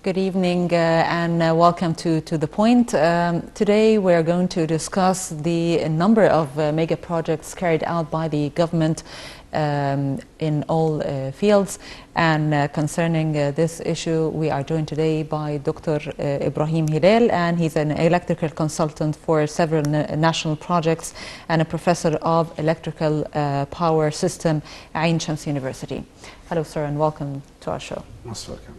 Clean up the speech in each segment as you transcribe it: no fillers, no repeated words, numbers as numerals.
Good evening and welcome to The Point. Today we're going to discuss the number of mega projects carried out by the government in all fields. And concerning this issue, we are joined today by Dr. Ibrahim Helal, and he's an electrical consultant for several national projects and a professor of electrical power system at Ain Shams University. Hello, sir, and welcome to our show. Most welcome.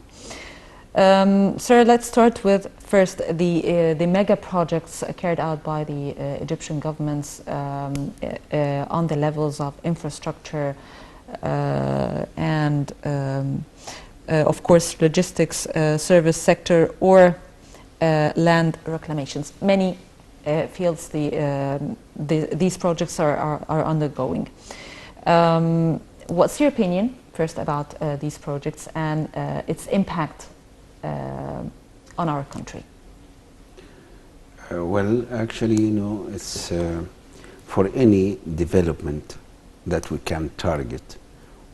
Sir, let's start with first the mega projects carried out by the Egyptian governments on the levels of infrastructure and of course logistics, service sector, or land reclamations. Many fields these projects are undergoing. What's your opinion first about these projects and its impact on our country? Well, actually, it's for any development that we can target,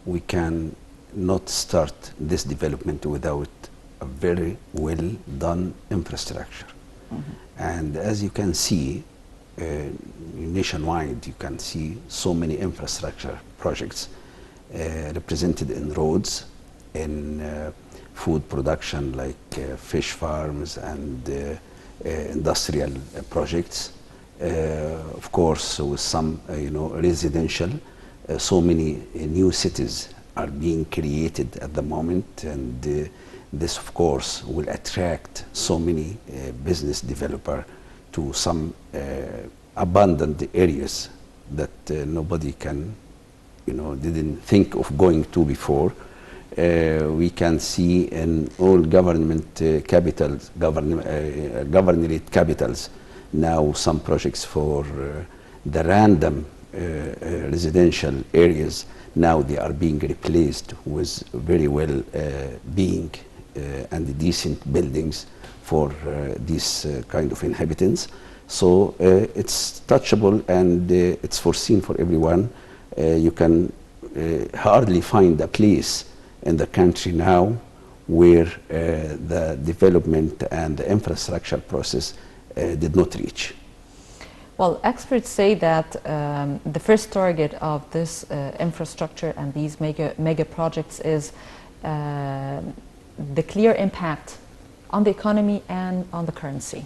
we can not start this development without a very well done infrastructure. Mm-hmm. And as you can see, nationwide, you can see so many infrastructure projects represented in roads, in food production like fish farms and industrial projects. Of course, with some residential, so many new cities are being created at the moment, and this of course will attract so many business developers to some abandoned areas that nobody can, didn't think of going to before. We can see in all government capitals, governorate capitals, now some projects for the random residential areas. Now they are being replaced with very well being and decent buildings for these kind of inhabitants. So it's touchable and it's foreseen for everyone. You can hardly find a place in the country now where the development and the infrastructure process did not reach. Well, experts say that the first target of this infrastructure and these mega projects is the clear impact on the economy and on the currency.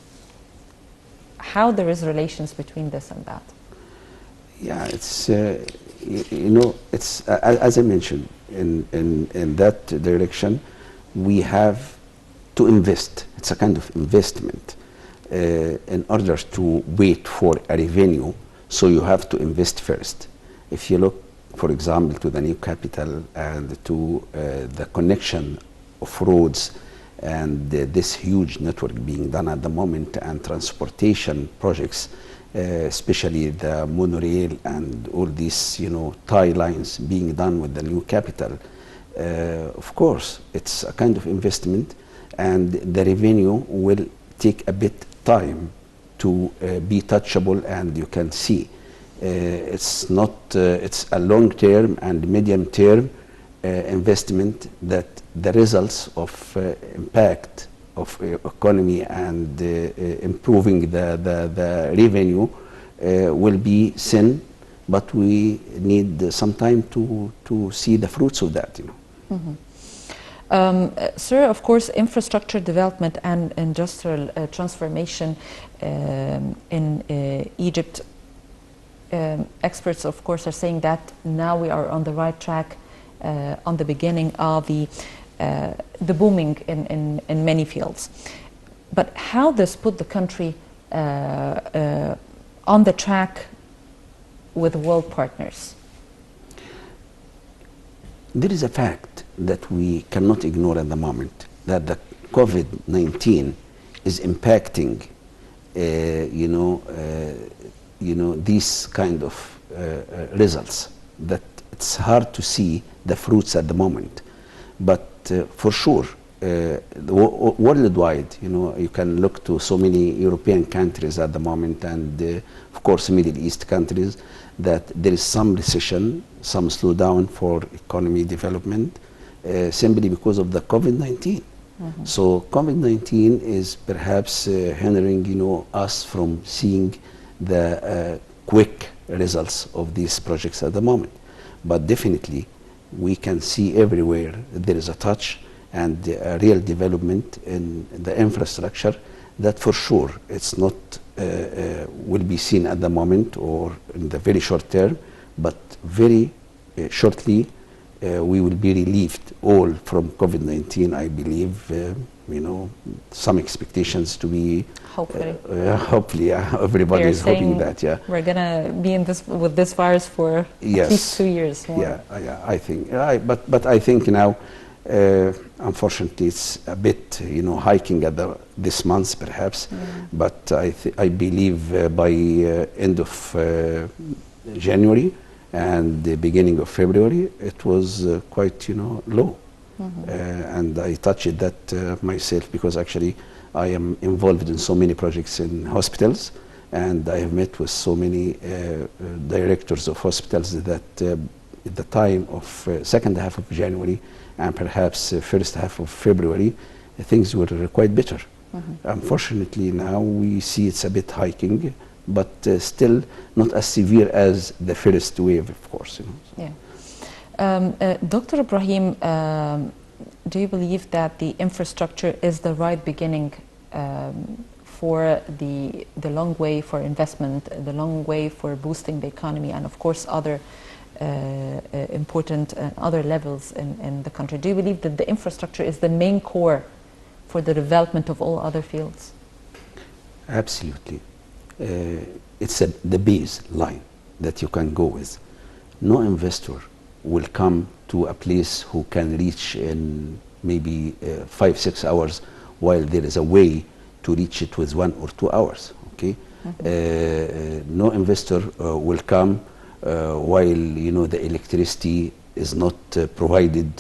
How there is relations between this and that? Yeah, it's it's as I mentioned, in that direction we have to invest. It's a kind of investment in order to wait for a revenue, so you have to invest first. If you look, for example, to the new capital and to the connection of roads and this huge network being done at the moment, and transportation projects, especially the monorail and all these tie lines being done with the new capital, of course it's a kind of investment, and the revenue will take a bit time to be touchable, and you can see it's not it's a long term and medium term investment that the results of impact of economy and improving the revenue will be seen, but we need some time to see the fruits of that. Mm-hmm. Sir, of course, infrastructure development and industrial transformation in Egypt, experts of course are saying that now we are on the right track, on the beginning of the booming in many fields. But how this put the country on the track with world partners? There is a fact that we cannot ignore at the moment, that the COVID-19 is impacting these kind of results, that it's hard to see the fruits at the moment. But for sure, worldwide, you can look to so many European countries at the moment, and of course Middle East countries, that there is some recession, some slowdown for economy development, simply because of the COVID-19. So COVID-19 is perhaps hindering, us from seeing the quick results of these projects at the moment. But definitely, we can see everywhere there is a touch and a real development in the infrastructure that for sure it's not will be seen at the moment or in the very short term, but very shortly we will be relieved all from COVID-19. I believe, some expectations to be Hopefully. Hopefully, everybody is hoping that. Yeah, we're gonna be in this with this virus for at least 2 years more. Yeah, I think. But I think now, unfortunately, it's a bit, hiking at this month perhaps. But I believe by end of January and the beginning of February, it was quite, low. And I touched that myself because actually I am involved in so many projects in hospitals, and I have met with so many directors of hospitals that at the time of second half of January and perhaps first half of February, things were quite better. Unfortunately, now we see it's a bit hiking, but still not as severe as the first wave, of course. Yeah. Dr. Ibrahim, do you believe that the infrastructure is the right beginning for the long way for investment, the long way for boosting the economy, and of course other important other levels in the country? Do you believe that the infrastructure is the main core for the development of all other fields? Absolutely. It's the baseline that you can go with. No investor will come to a place who can reach in maybe 5-6 hours, while there is a way to reach it with 1 or 2 hours. Okay, no investor will come while the electricity is not provided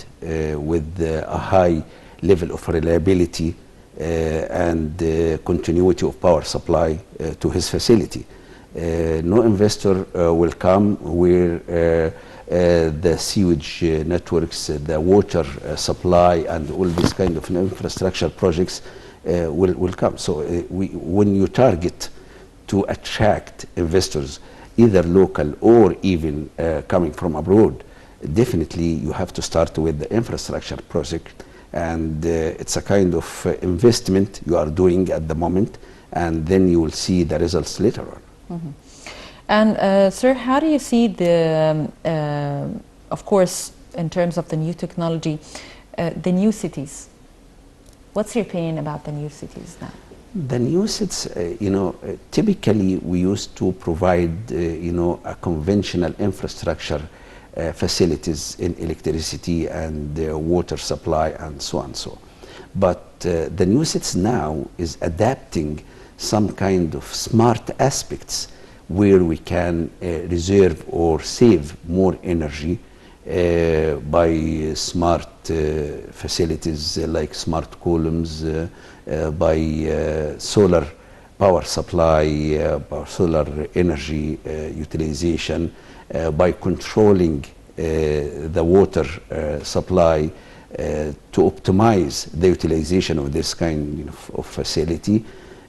with a high level of reliability and continuity of power supply to his facility. No investor will come where the sewage networks, the water supply, and all these kind of infrastructure projects will come. So when you target to attract investors, either local or even coming from abroad, definitely you have to start with the infrastructure project, and it's a kind of investment you are doing at the moment, and then you will see the results later on. And sir, how do you see the, of course, in terms of the new technology, the new cities? What's your opinion about the new cities now? The new cities, typically we used to provide, a conventional infrastructure facilities in electricity and water supply and so on. But the new cities now is adapting some kind of smart aspects where we can reserve or save more energy by smart facilities like smart columns, by solar power supply, by solar energy utilization, by controlling the water supply to optimize the utilization of this kind of facility.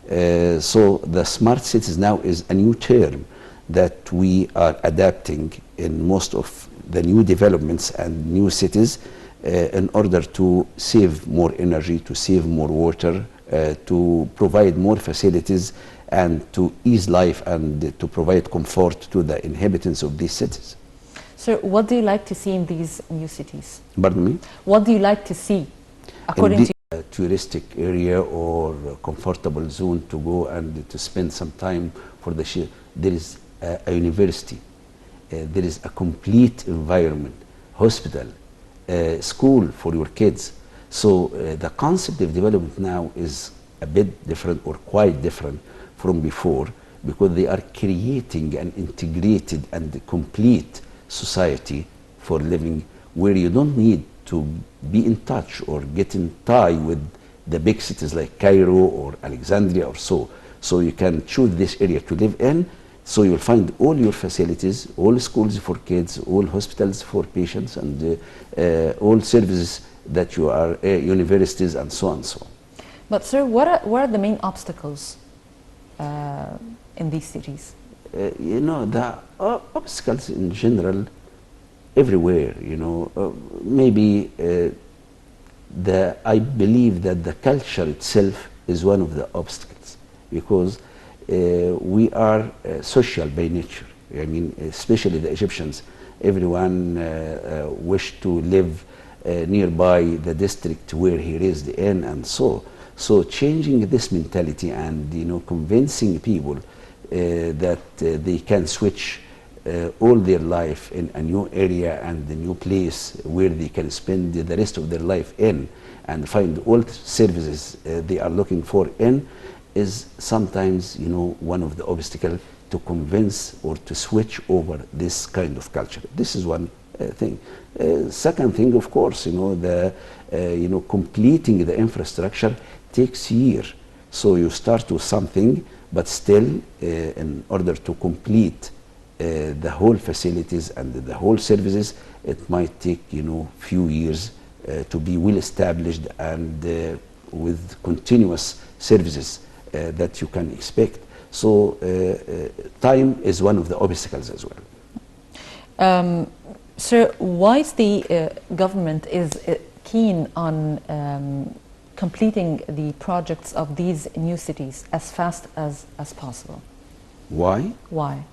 So the smart cities now is a new term that we are adapting in most of the new developments and new cities in order to save more energy, to save more water, to provide more facilities, and to ease life and to provide comfort to the inhabitants of these cities. So what do you like to see in these new cities? Pardon me? What do you like to see according to a touristic area or a comfortable zone to go and to spend some time for the there is a university, there is a complete environment, hospital, school for your kids. So the concept of development now is a bit different or quite different from before, because they are creating an integrated and complete society for living, where you don't need to be in touch or get in tie with the big cities like Cairo or Alexandria or so. So you can choose this area to live in So you'll find all your facilities, all schools for kids, all hospitals for patients, and all services that you are, universities, and so on and so on. But sir, what are the main obstacles in these cities? You know, the obstacles in general, everywhere, you know, maybe I believe that the culture itself is one of the obstacles, because we are social by nature. I mean, especially the Egyptians, everyone wish to live nearby the district where he raised in, and so changing this mentality and, you know, convincing people that they can switch all their life in a new area and a new place where they can spend the rest of their life in and find all services they are looking for in, is sometimes, you know, one of the obstacles to convince or to switch over this kind of culture. This is one thing. Second thing, of course, you know, completing the infrastructure takes years. So you start with something, but still, in order to complete the whole facilities and the whole services, it might take, you know, few years to be well established and with continuous services that you can expect. So time is one of the obstacles as well. Sir, why is the government keen on completing the projects of these new cities as fast as possible? Why? Why?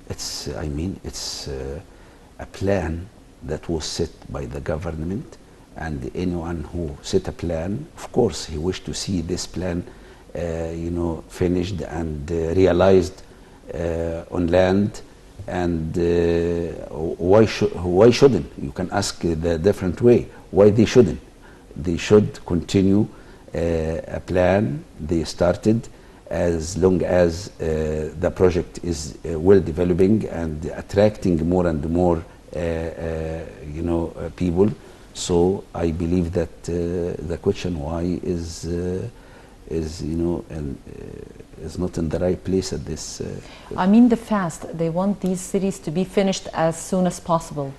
It's a plan that was set by the government, and anyone who set a plan, of course, he wished to see this plan, you know, finished and realized on land. And why shouldn't? You can ask the different way. Why they shouldn't? They should continue a plan they started, as long as the project is well developing and attracting more and more you know, people. So I believe that the question why is you know, and is not in the right place at this. I mean the fast. They want these cities to be finished as soon as possible.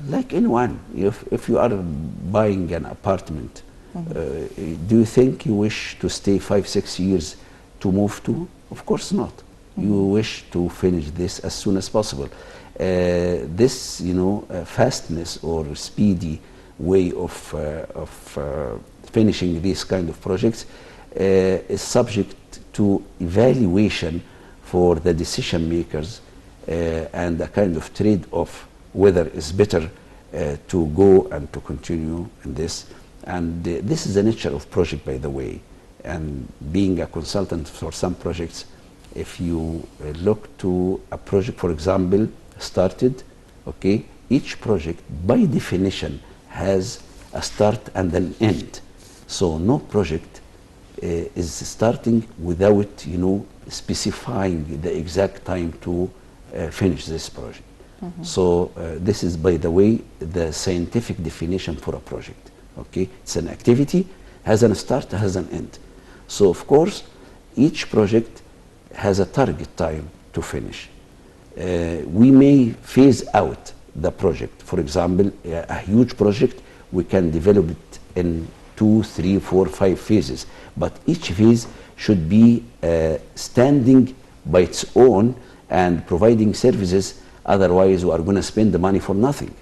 Like anyone, if you are buying an apartment, do you think you wish to stay 5-6 years to move to? Of course not. You wish to finish this as soon as possible. This, you know, fastness or speedy way of finishing these kind of projects is subject to evaluation for the decision makers and a kind of trade-off, whether it's better to go and to continue in this. And this is the nature of project, by the way. And being a consultant for some projects, if you look to a project, for example, started, okay, each project by definition has a start and an end. So no project is starting without, you know, specifying the exact time to finish this project. So this is, by the way, the scientific definition for a project. Okay, it's an activity, has a start, has an end. So of course, each project has a target time to finish. We may phase out the project. For example, a huge project, we can develop it in 2, 3, 4, 5 phases. But each phase should be standing by its own and providing services. Otherwise, we are going to spend the money for nothing.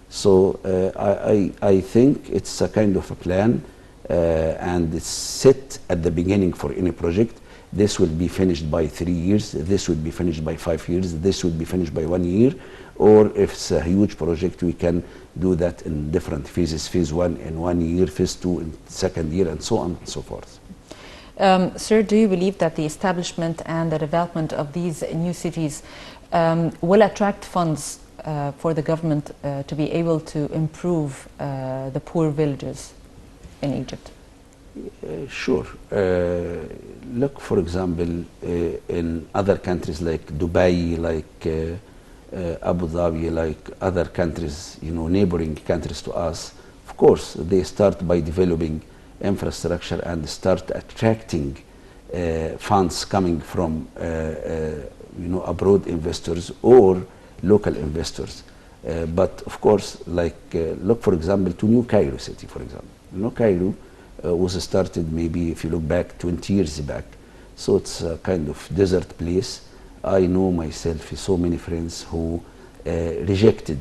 So I think it's a kind of a plan, and it's set at the beginning for any project. This will be finished by 3 years, this will be finished by 5 years, this will be finished by 1 year. Or if it's a huge project, we can do that in different phases, phase 1 in 1 year, phase 2 in 2nd year, and so on and so forth. Sir, do you believe that the establishment and the development of these new cities will attract funds for the government to be able to improve the poor villages in Egypt? Sure. Look, for example, in other countries like Dubai, like Abu Dhabi, like other countries, you know, neighboring countries to us, of course, they start by developing infrastructure and start attracting funds coming from abroad investors or local investors. But of course, like look for example to New Cairo city, for example. New Cairo was started maybe if you look back 20 years back. So it's a kind of desert place. I know myself so many friends who rejected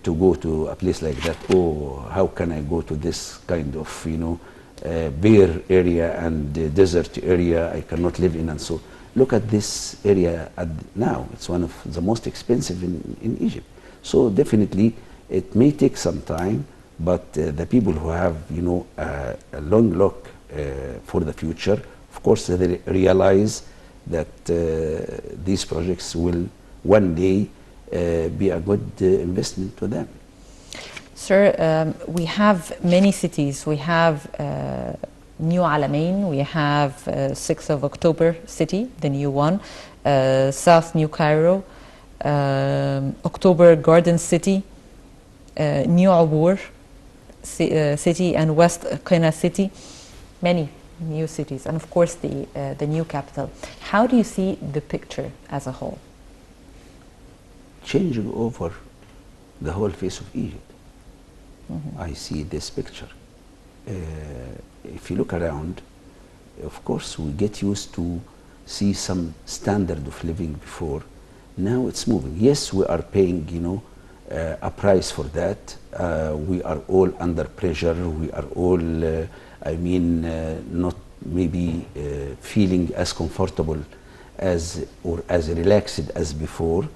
to go to a place like that. Oh, how can I go to this kind of bare area and desert area I cannot live in? And so look at this area now. It's one of the most expensive in Egypt. So definitely it may take some time, but the people who have a long look for the future, of course they realize that these projects will one day be a good investment to them. Sir, we have many cities. We have New Alamein, we have 6th of October city, the new one, South New Cairo, October Garden City, New Abur city, and West Qina city, many new cities, and of course the new capital. How do you see the picture as a whole? Changing over the whole face of Egypt. I see this picture. If you look around, of course we get used to see some standard of living before. Now it's moving. Yes, we are paying a price for that. We are all under pressure. We are all not maybe feeling as comfortable as or as relaxed as before.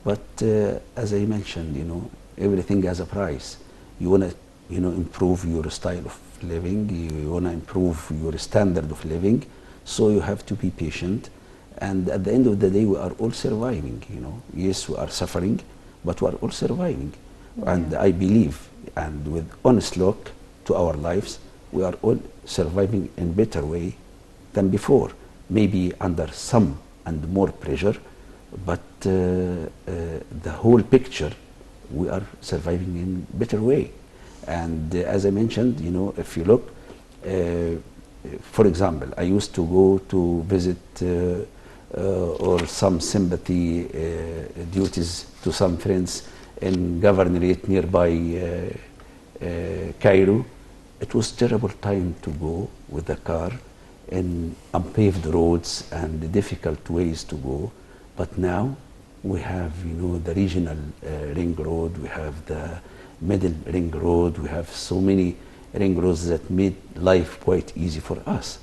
But as I mentioned, everything has a price. You want to improve your style of living, you want to improve your standard of living, so you have to be patient. And at the end of the day, we are all surviving. Yes, we are suffering, but we are all surviving. And I believe, and with honest look to our lives, we are all surviving in better way than before. Maybe under some and more pressure, but the whole picture, we are surviving in better way. And as I mentioned, if you look, for example, I used to go to visit or some sympathy duties to some friends in governorate nearby Cairo. It was terrible time to go with the car in unpaved roads and difficult ways to go. But now we have, the regional ring road, we have the middle ring road, we have so many ring roads that made life quite easy for us.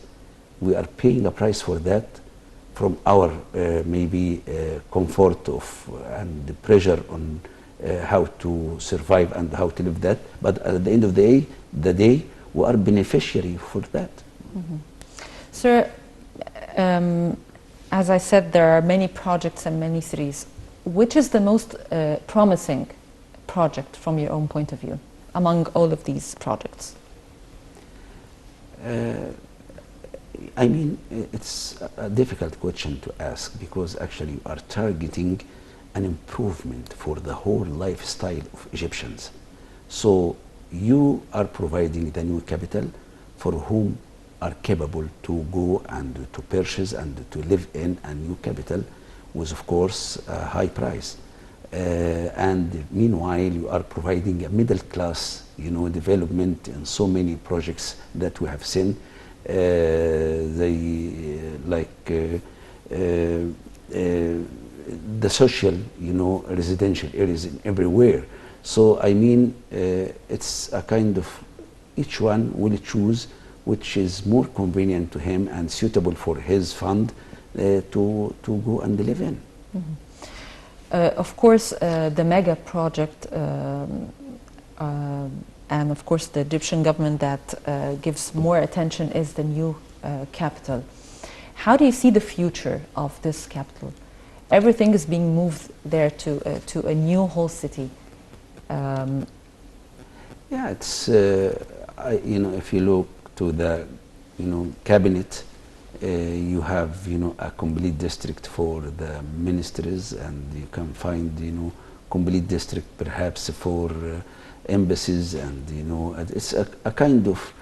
We are paying a price for that from our maybe comfort of and the pressure on how to survive and how to live that. But at the end of the day, we are beneficiary for that. Sir, as I said, there are many projects and many cities. Which is the most promising project from your own point of view among all of these projects? It's a difficult question to ask, because actually you are targeting an improvement for the whole lifestyle of Egyptians. So you are providing the new capital for whom are capable to go and to purchase and to live in a new capital with, of course, a high price. And meanwhile, you are providing a middle class, development in so many projects that we have seen. The social, residential areas in everywhere. So it's a kind of, each one will choose which is more convenient to him and suitable for his fund to go and live in. Of course, the mega project and of course the Egyptian government that gives more attention is the new capital. How do you see the future of this capital? Everything is being moved there to a new whole city. Yeah, it's if you look to the cabinet, you have a complete district for the ministries, and you can find complete district perhaps for embassies, and it's a kind of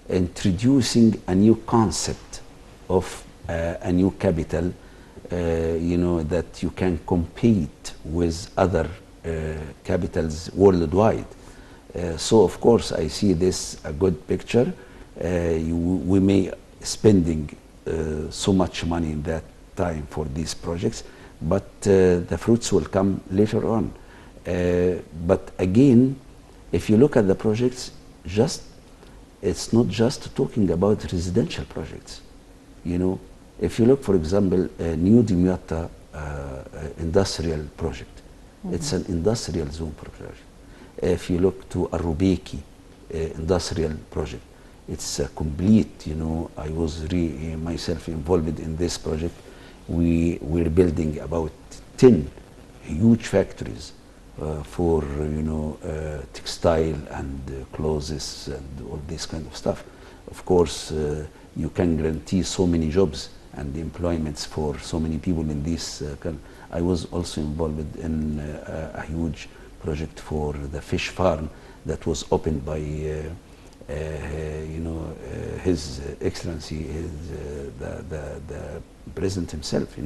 introducing a new concept of a new capital, that you can compete with other capitals worldwide. So of course I see this a good picture. We may spending so much money in that time for these projects, but the fruits will come later on. But again, if you look at the projects, it's not just talking about residential projects. If you look, for example, New Dimyata industrial project, it's an industrial zone project. If you look to Arubeki industrial project, it's a complete, I was myself involved in this project. We're building about 10 huge factories for textile and clothes and all this kind of stuff. Of course, you can guarantee so many jobs and employments for so many people in this. I was also involved in a huge project for the fish farm that was opened by His Excellency, the President himself,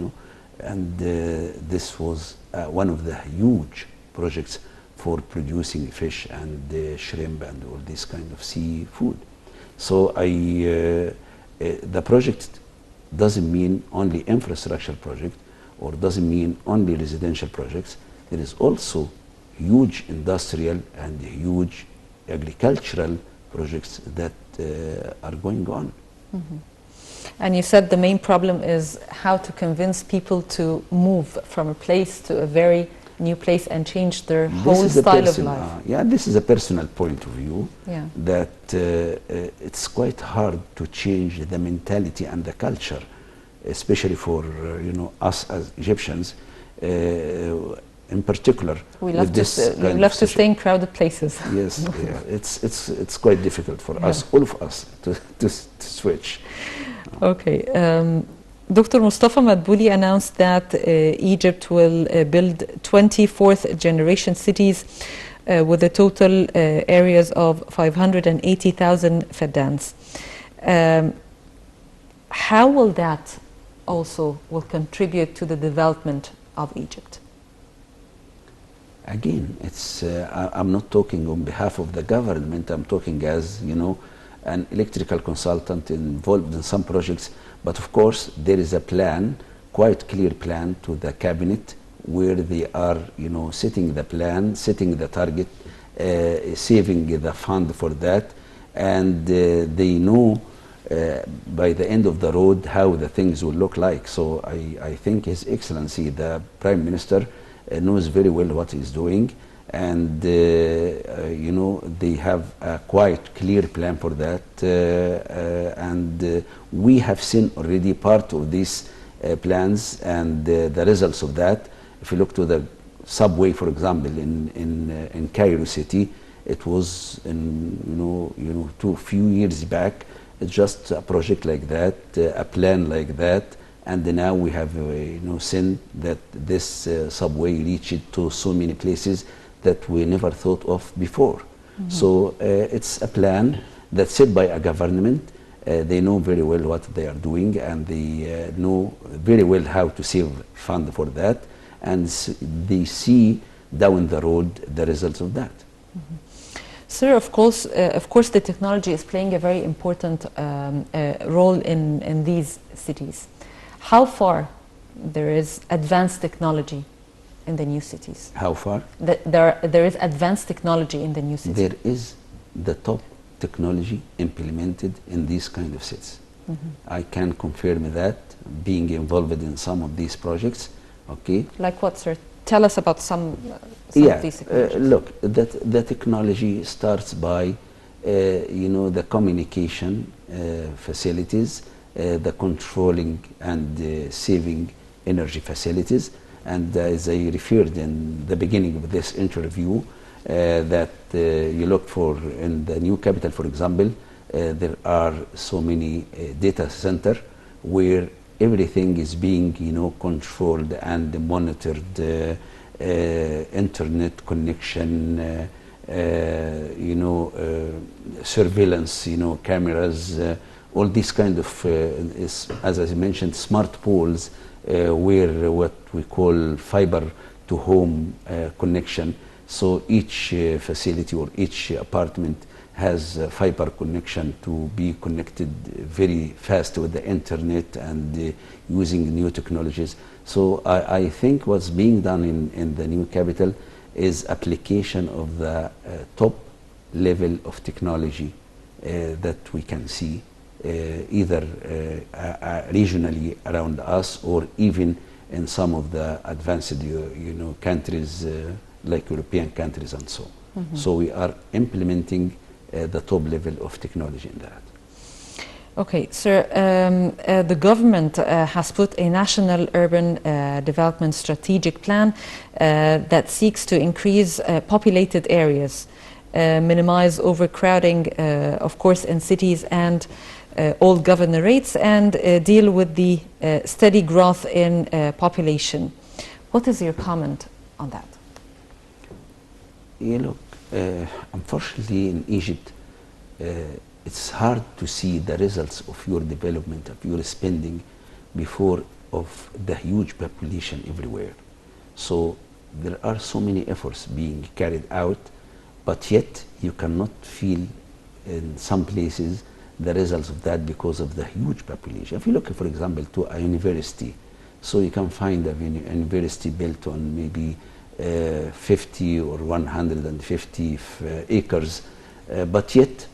and this was one of the huge projects for producing fish and shrimp and all this kind of seafood. So the project doesn't mean only infrastructure project or doesn't mean only residential projects. There is also huge industrial and huge agricultural projects that are going on. Mm-hmm. And you said the main problem is how to convince people to move from a place to a very new place and change their whole style of life. This is a personal point of view. Yeah. That it's quite hard to change the mentality and the culture, especially for us as Egyptians. In particular, we love to stay in crowded places. Yes, yeah, it's quite difficult for us, all of us, to switch. Okay, Dr. Mustafa Madbouli announced that Egypt will build 24th generation cities with a total areas of 580,000 faddans. How will that also contribute to the development of Egypt? Again, I'm not talking on behalf of the government. I'm talking as an electrical consultant involved in some projects. But of course, there is a plan, quite clear plan to the cabinet, where they are, setting the plan, setting the target, saving the fund for that, and they know by the end of the road how the things will look like. So I think His Excellency, the Prime Minister, knows very well what he's doing, and they have a quite clear plan for that, and we have seen already part of these plans and the results of that. If you look to the subway, for example, in Cairo city, it was a few years back, just a project like that, a plan like that. And now we have seen that this subway reached to so many places that we never thought of before. Mm-hmm. So it's a plan that's set by a government. They know very well what they are doing, and they know very well how to save fund for that. And they see down the road the results of that. Mm-hmm. Sir, of course, the technology is playing a very important role in these cities. How far there is advanced technology in the new cities? How far? There is advanced technology in the new cities. There is the top technology implemented in these kind of cities. Mm-hmm. I can confirm that, being involved in some of these projects. Okay. Like what, sir? Tell us about some of these technologies. Look, the technology starts by the communication facilities, the controlling and saving energy facilities, and as I referred in the beginning of this interview, that you look for in the new capital, for example, there are so many data centers where everything is being controlled and monitored, internet connection, surveillance, cameras, all these kind of, as I mentioned, smart poles, where what we call fiber to home connection. So each facility or each apartment has a fiber connection to be connected very fast with the internet and using new technologies. So I think what's being done in the new capital is application of the top level of technology that we can see either regionally around us or even in some of the advanced countries like European countries and so. So we are implementing the top level of technology in that. Okay, sir, the government has put a national urban development strategic plan that seeks to increase populated areas, minimize overcrowding, of course, in cities and all governorates, and deal with the steady growth in population. What is your comment on that? Look, unfortunately in Egypt, it's hard to see the results of your development, of your spending, before of the huge population everywhere. So there are so many efforts being carried out, but yet you cannot feel in some places the results of that because of the huge population. If you look, for example, to a university, so you can find a university built on maybe 50 or 150 acres, but yet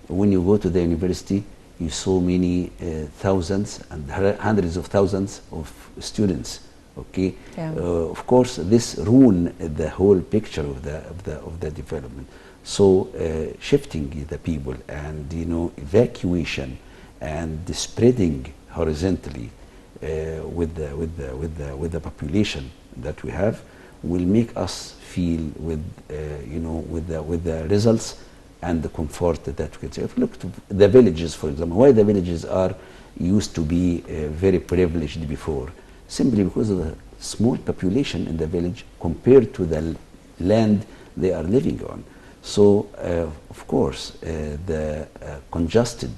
when you go to the university, you saw many thousands and hundreds of thousands of students. Okay, yeah. Of course, this ruin the whole picture of the development. So shifting the people and evacuation and spreading horizontally with the population that we have will make us feel with the results and the comfort that we can say. If you look to the villages, for example, why the villages are used to be very privileged before, simply because of the small population in the village compared to the land they are living on. So of course the congested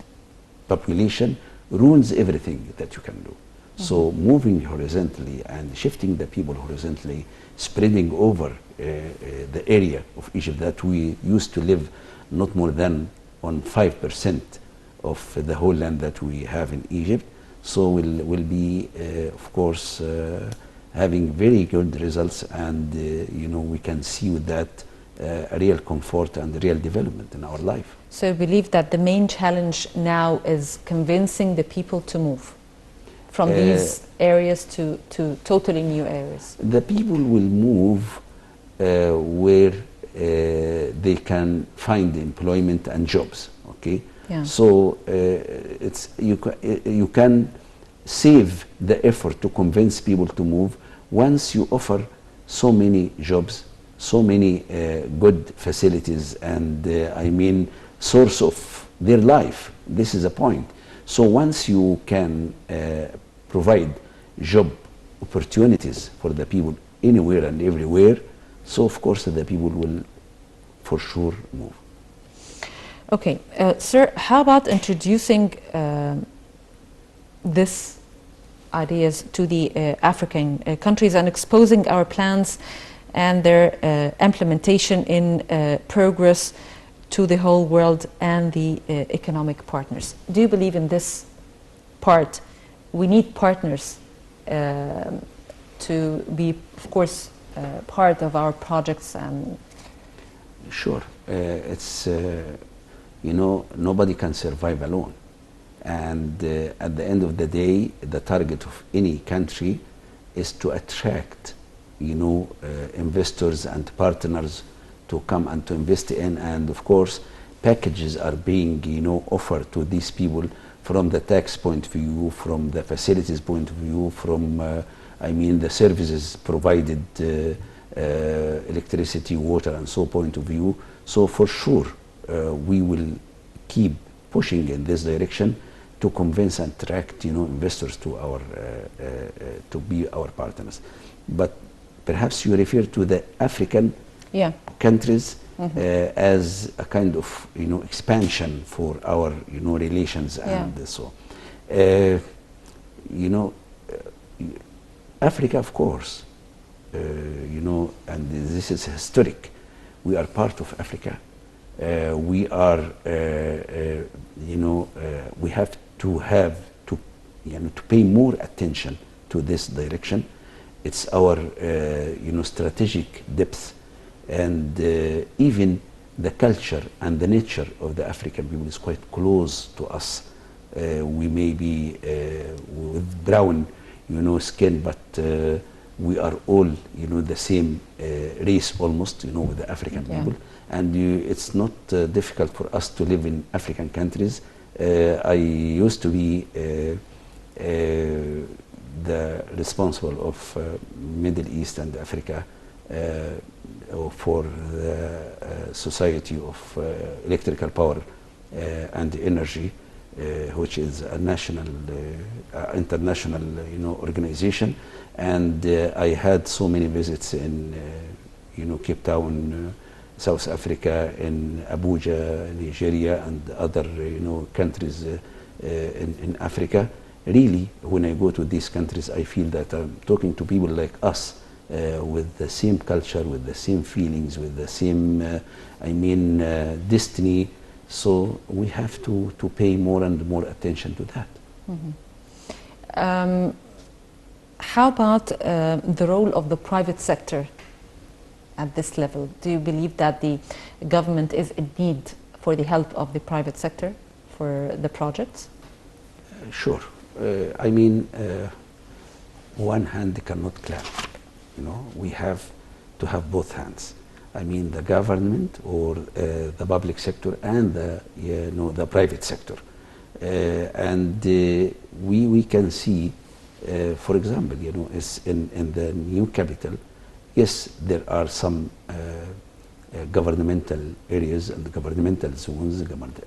population ruins everything that you can do. So moving horizontally and shifting the people horizontally, spreading over the area of Egypt that we used to live not more than on 5% of the whole land that we have in Egypt. So will be of course having very good results, and we can see with that a real comfort and real development in our life. So I believe that the main challenge now is convincing the people to move from these areas to totally new areas. The people will move where they can find employment and jobs. Okay, yeah. So you can save the effort to convince people to move once you offer so many jobs, so many good facilities, and I mean source of their life. This is a point. So once you can provide job opportunities for the people anywhere and everywhere, so of course the people will for sure move. Okay, sir, how about introducing these ideas to the African countries and exposing our plans and their implementation in progress to the whole world and the economic partners? Do you believe in this part? We need partners to be, of course, part of our projects. And sure, it's nobody can survive alone, and at the end of the day, the target of any country is to attract investors and partners to come and to invest in, and of course packages are being offered to these people from the tax point of view, from the facilities point of view, from I mean the services provided, electricity, water, and so point of view. So for sure we will keep pushing in this direction to convince and attract investors to our to be our partners. But perhaps you refer to the African Yeah. countries as a kind of expansion for our relations and so. You know, Africa, of course, and this is historic. We are part of Africa. We are, we have to to pay more attention to this direction. It's our, strategic depth, and even the culture and the nature of the African people is quite close to us. We may be with brown, skin, but we are all, the same race almost, with the African people. And it's not difficult for us to live in African countries. I used to be the responsible of Middle East and Africa for the Society of Electrical Power and Energy, which is a national, international, organization. And I had so many visits in, Cape Town, South Africa, in Abuja, Nigeria, and other, countries in Africa. Really, when I go to these countries, I feel that I'm talking to people like us, with the same culture, with the same feelings, with the same, destiny. So we have to pay more and more attention to that. How about the role of the private sector at this level? Do you believe that the government is in need for the help of the private sector for the projects? Sure. One hand cannot clap. We have to have both hands. The government or the public sector and the private sector. And we can see, for example, is in the new capital, yes, there are some governmental areas and governmental zones,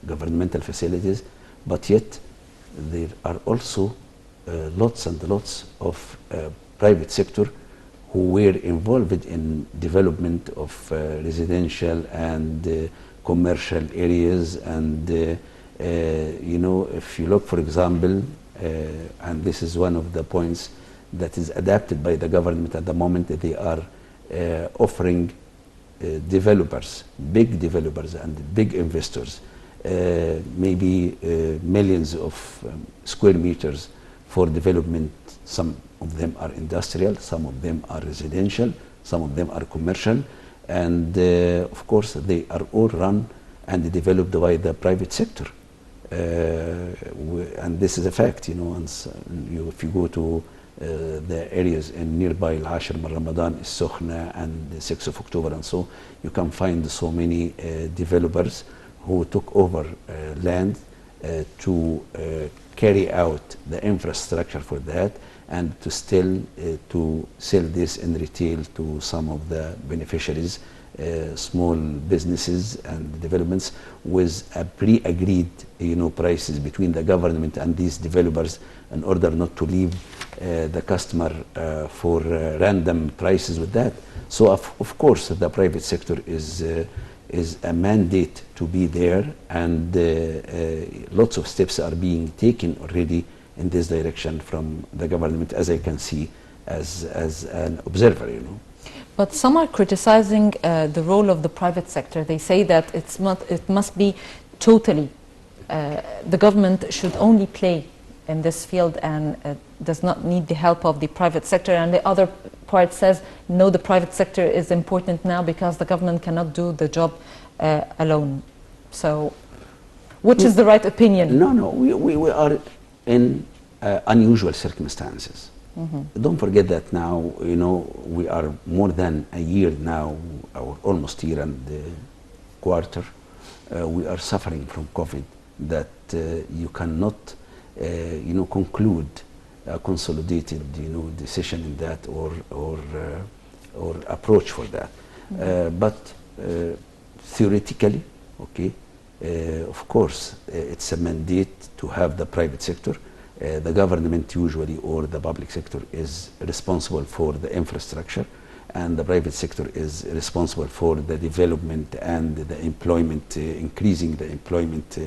governmental facilities, but yet there are also lots and lots of private sector who were involved in development of residential and commercial areas. And if you look, for example, and this is one of the points that is adapted by the government at the moment, that they are offering developers, big developers and big investors, maybe millions of square meters for development. Some of them are industrial, some of them are residential, some of them are commercial, and of course they are all run and developed by the private sector. And this is a fact, if you go to the areas in nearby Al-Ashir min Ramadan, Al-Sukhna, and the 6th of October, and so you can find so many developers who took over land to carry out the infrastructure for that, and to still to sell this in retail to some of the beneficiaries, small businesses and developments, with a pre-agreed prices between the government and these developers, in order not to leave the customer for random prices with that. So of course the private sector is a mandate to be there, and lots of steps are being taken already in this direction from the government, as I can see as an observer. But some are criticizing the role of the private sector. They say that it must be totally, the government should only play in this field and does not need the help of the private sector. And the other part says, no, the private sector is important now because the government cannot do the job alone. So which is the right opinion? No, we are in unusual circumstances. Don't forget that now, we are more than a year now, or almost a year and a quarter, we are suffering from COVID, that you cannot, conclude a consolidated, decision in that, or approach for that. But theoretically, okay, of course, it's a mandate to have the private sector. The government usually, or the public sector, is responsible for the infrastructure, and the private sector is responsible for the development and the employment, increasing the employment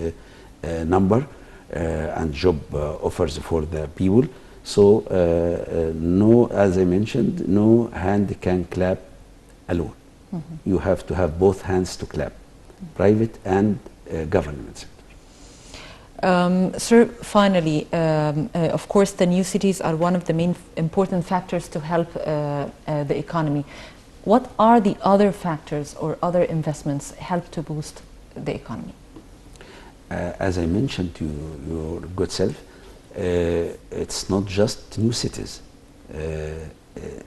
number and job offers for the people. So no, as I mentioned, no hand can clap alone. You have to have both hands to clap, private and government sector. Sir, finally, of course, the new cities are one of the main important factors to help the economy. What are the other factors or other investments help to boost the economy? As I mentioned to your good self, it's not just new cities.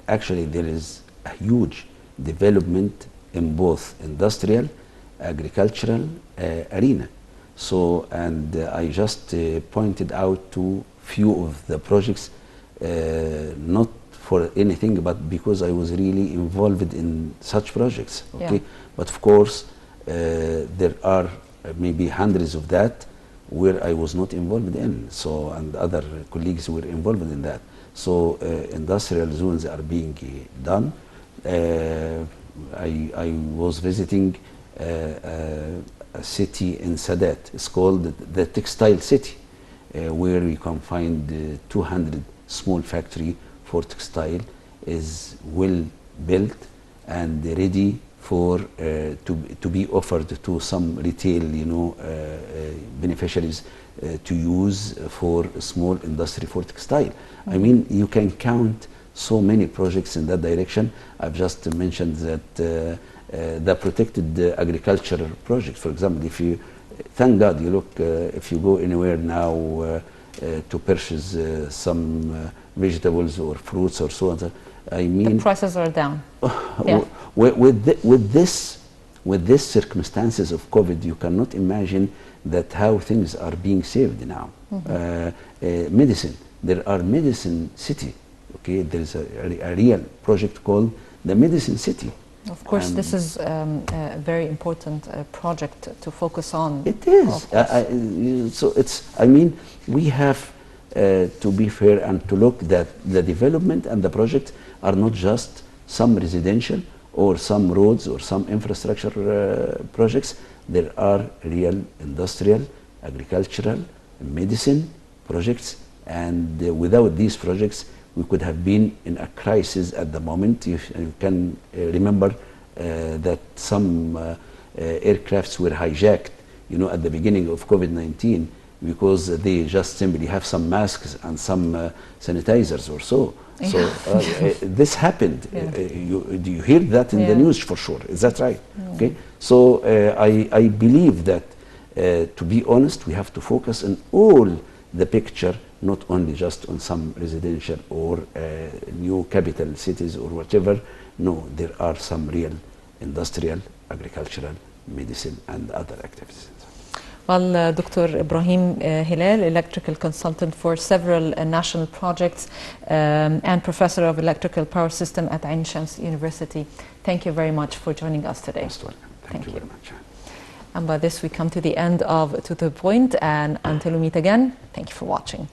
Actually, there is a huge development in both industrial, agricultural arena. So, and I just pointed out to few of the projects, not for anything, but because I was really involved in such projects. Okay, yeah. But of course, there are maybe hundreds of that where I was not involved in. So, and other colleagues were involved in that. So, industrial zones are being done. I was visiting a city in Sadat. It's called the Textile City, where we can find 200 small factory for textile is well built and ready for to be offered to some retail, beneficiaries to use for small industry for textile. I mean, you can count so many projects in that direction. I've just mentioned that the protected agricultural project, for example, if you, thank God, you look, if you go anywhere now to purchase some vegetables or fruits or so on, I mean, the prices are down. Yeah. With this circumstances of COVID, you cannot imagine that how things are being saved now. Medicine, there are medicine city. Okay, there is a real project called the Medicine City. Of course, this is a very important project to focus on. It is. So it's, I mean, we have to be fair and to look that the development and the project are not just some residential or some roads or some infrastructure projects. There are real industrial, agricultural, medicine projects, and without these projects, we could have been in a crisis at the moment. You can remember that some aircrafts were hijacked, at the beginning of COVID-19 because they just simply have some masks and some sanitizers or so. Yeah. So this happened. Yeah. Do you hear that in the news for sure? Is that right? Yeah. Okay. So I believe that, to be honest, we have to focus on all the picture, not only just on some residential or new capital cities or whatever. No, there are some real industrial, agricultural, medicine, and other activities. Well, Dr. Ibrahim Helal, electrical consultant for several national projects and professor of electrical power system at Ain Shams University. Thank you very much for joining us today. Most welcome. Thank you very much. And by this, we come to the end of To The Point. And until we meet again, thank you for watching.